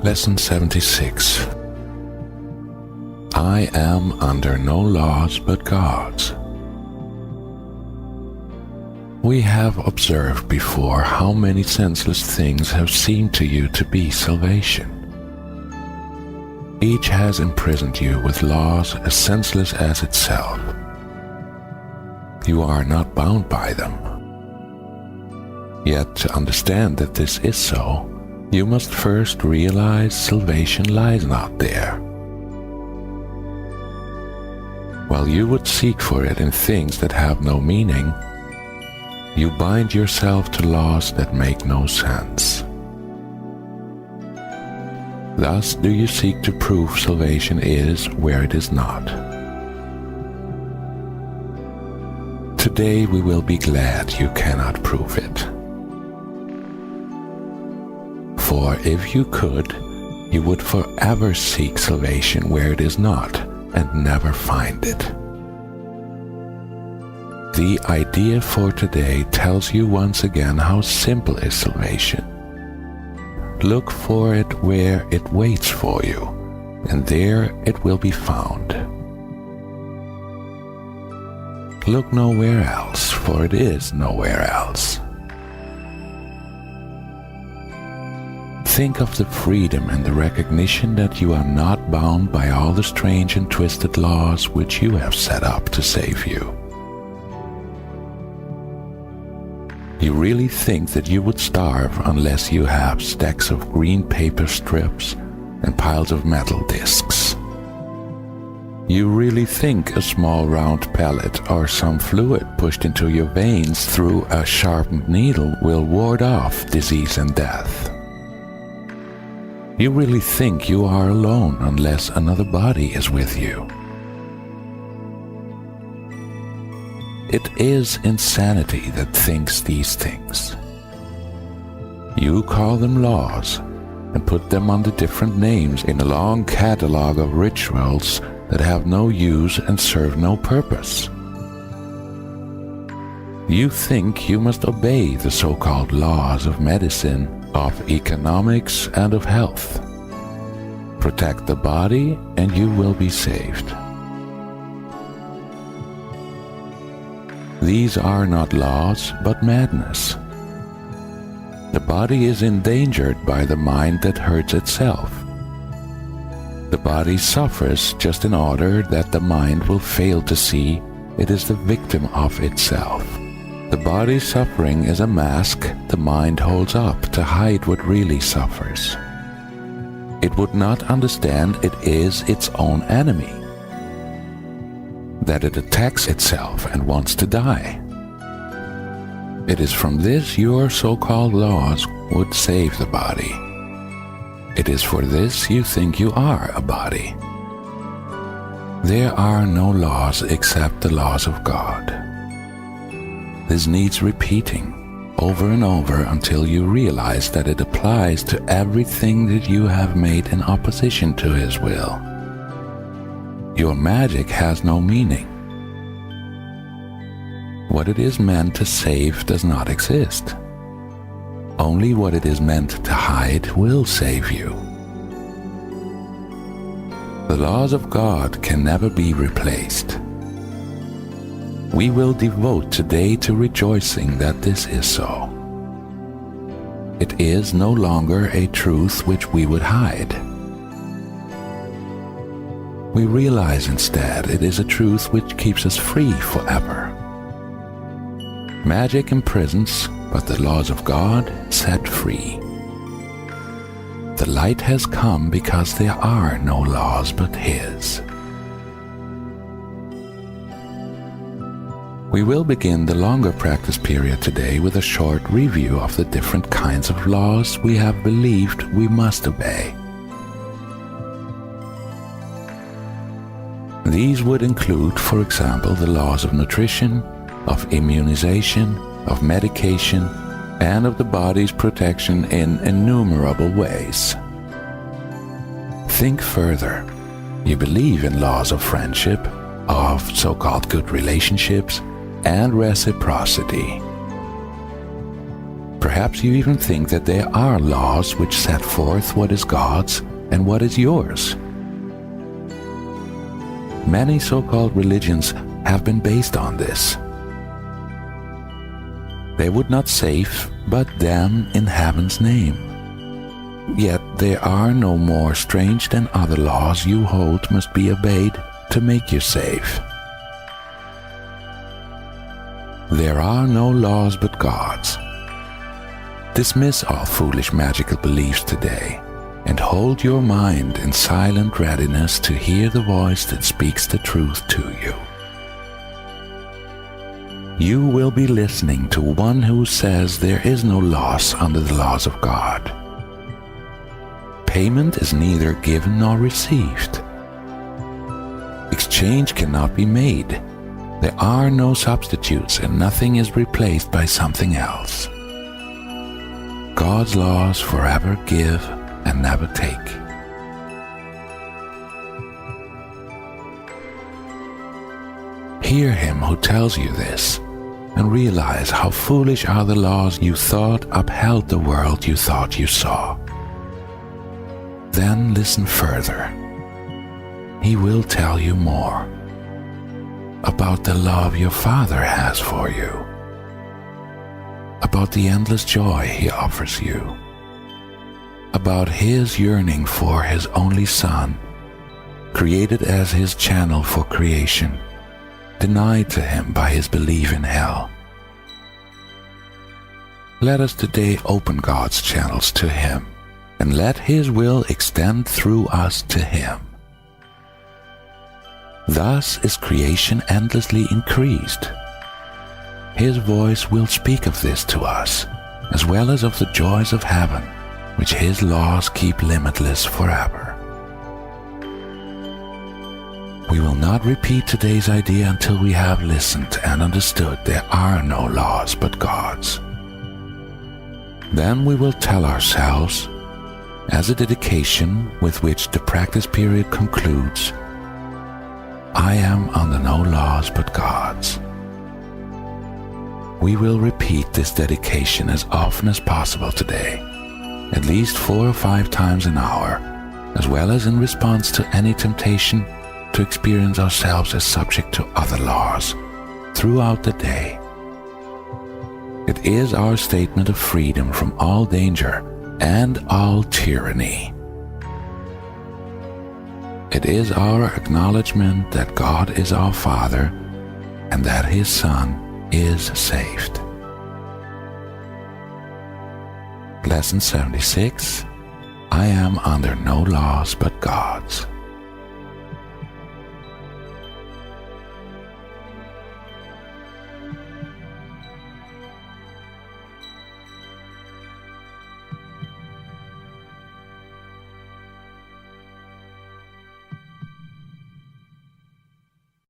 Lesson 76. I am under no laws but God's. We have observed before how many senseless things have seemed to you to be salvation. Each has imprisoned you with laws as senseless as itself. You are not bound by them. Yet to understand that this is so, you must first realize salvation lies not there. While you would seek for it in things that have no meaning, you bind yourself to laws that make no sense. Thus do you seek to prove salvation is where it is not. Today we will be glad you cannot prove it. For if you could, you would forever seek salvation where it is not and never find it. The idea for today tells you once again how simple is salvation. Look for it where it waits for you, and there it will be found. Look nowhere else, for it is nowhere else. Think of the freedom and the recognition that you are not bound by all the strange and twisted laws which you have set up to save you. You really think that you would starve unless you have stacks of green paper strips and piles of metal discs. You really think a small round pellet or some fluid pushed into your veins through a sharpened needle will ward off disease and death. You really think you are alone unless another body is with you. It is insanity that thinks these things. You call them laws and put them under different names in a long catalog of rituals that have no use and serve no purpose. You think you must obey the so-called laws of medicine, of economics, and of health. Protect the body and you will be saved. These are not laws, but madness. The body is endangered by the mind that hurts itself. The body suffers just in order that the mind will fail to see it is the victim of itself. The body's suffering is a mask the mind holds up to hide what really suffers. It would not understand it is its own enemy, that it attacks itself and wants to die. It is from this your so-called laws would save the body. It is for this you think you are a body. There are no laws except the laws of God. This needs repeating over and over until you realize that it applies to everything that you have made in opposition to His will. Your magic has no meaning. What it is meant to save does not exist. Only what it is meant to hide will save you. The laws of God can never be replaced. We will devote today to rejoicing that this is so. It is no longer a truth which we would hide. We realize instead it is a truth which keeps us free forever. Magic imprisons, but the laws of God set free. The light has come because there are no laws but His. We will begin the longer practice period today with a short review of the different kinds of laws we have believed we must obey. These would include, for example, the laws of nutrition, of immunization, of medication, and of the body's protection in innumerable ways. Think further. You believe in laws of friendship, of so-called good relationships, and reciprocity. Perhaps you even think that there are laws which set forth what is God's and what is yours. Many so-called religions have been based on this. They would not save, but damn in heaven's name. Yet there are no more strange than other laws you hold must be obeyed to make you safe. There are no laws but God's. Dismiss all foolish magical beliefs today, and hold your mind in silent readiness to hear the voice that speaks the truth to you. You will be listening to one who says there is no loss under the laws of God. Payment is neither given nor received. Exchange cannot be made. There are no substitutes, and nothing is replaced by something else. God's laws forever give and never take. Hear him who tells you this, and realize how foolish are the laws you thought upheld the world you thought you saw. Then listen further. He will tell you more about the love your Father has for you, about the endless joy he offers you, about his yearning for his only Son, created as his channel for creation, denied to him by his belief in hell. Let us today open God's channels to him, and let his will extend through us to him. Thus is creation endlessly increased. His voice will speak of this to us, as well as of the joys of heaven, which his laws keep limitless forever. We will not repeat today's idea until we have listened and understood there are no laws but God's. Then we will tell ourselves, as a dedication with which the practice period concludes, I am under no laws but God's. We will repeat this dedication as often as possible today, at least 4 or 5 times an hour, as well as in response to any temptation to experience ourselves as subject to other laws throughout the day. It is our statement of freedom from all danger and all tyranny. It is our acknowledgement that God is our Father and that his Son is saved. Lesson 76. I am under no laws but God's.